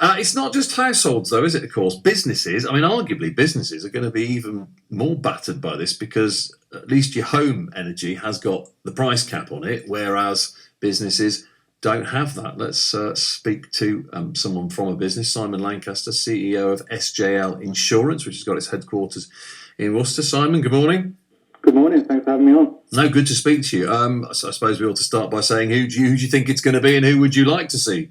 It's not just households, though, is it? Of course, businesses. I mean, arguably, businesses are going to be even more battered by this because at least your home energy has got the price cap on it, whereas businesses don't have that. Let's speak to someone from a business, Simon Lancaster, CEO of SJL Insurance, which has got its headquarters in Worcester. Simon, good morning. Good morning. Thanks for having me on. No, good to speak to you. So I suppose we ought to start by saying who do you think it's going to be and who would you like to see?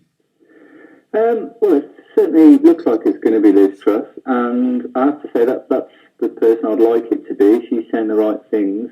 Well, it certainly looks like it's going to be Liz Truss, and I have to say that's the person I'd like it to be. She's saying the right things.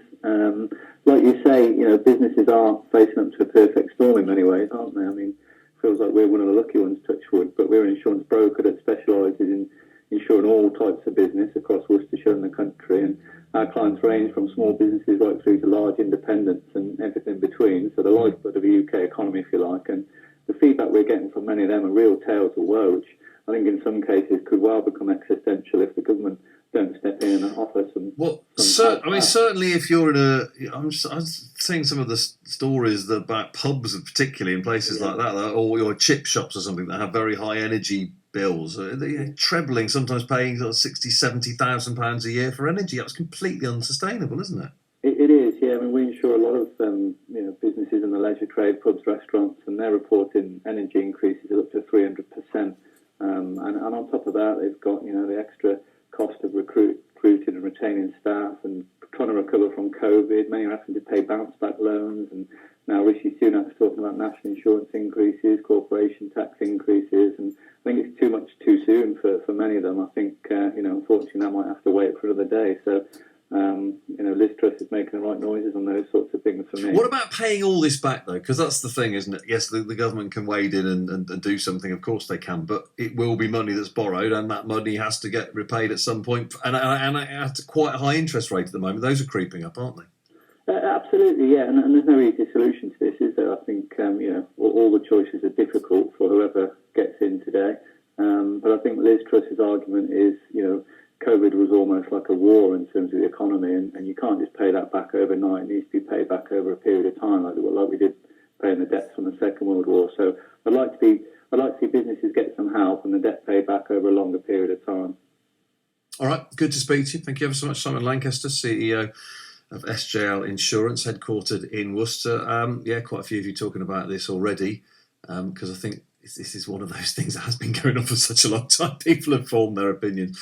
Like you say, businesses are facing up to a perfect storm in many ways, aren't they? I mean, it feels like we're one of the lucky ones, touch wood, but we're an insurance broker that specialises in insuring all types of business across Worcestershire and the country, and our clients range from small businesses right through to large independents and everything in between, so the lifeblood of the UK economy, if you like, and the feedback we're getting from many of them are real tales of woe, which I think in some cases could well become existential if the government don't step in and offer some. Well, certainly if you're in I'm seeing some of the stories about pubs, particularly in places like that, or your chip shops or something that have very high energy bills. They're trebling, sometimes paying sort of £60,000-70,000 a year for energy. That's completely unsustainable, isn't it? It is, yeah. I mean, we insure a lot of businesses in the leisure trade, pubs, restaurants, and they're reporting energy increases of up to 300%. And on top of that, they've got the extra cost of recruiting and retaining staff and trying to recover from COVID. Many are having to pay bounce back loans, and now Rishi Sunak's talking about national insurance increases, corporation tax increases, and I think it's too much too soon for many of them. I think unfortunately that might have to wait for another day. So. Liz Truss is making the right noises on those sorts of things for me. What about paying all this back, though? Because that's the thing, isn't it? Yes, the government can wade in and do something. Of course they can. But it will be money that's borrowed, and that money has to get repaid at some point. And at quite a high interest rate at the moment. Those are creeping up, aren't they? Absolutely, yeah. And there's no easy solution to this, is there? I think, all the choices are difficult for whoever gets in today. But I think Liz Truss's argument is, COVID was almost like a war in terms of the economy, and you can't just pay that back overnight. It needs to be paid back over a period of time, like we did paying the debts from the Second World War. So I'd like to see businesses get some help and the debt paid back over a longer period of time. All right, good to speak to you. Thank you ever so much, Simon Lancaster, CEO of SJL Insurance, headquartered in Worcester. Quite a few of you talking about this already, because I think this is one of those things that has been going on for such a long time. People have formed their opinions.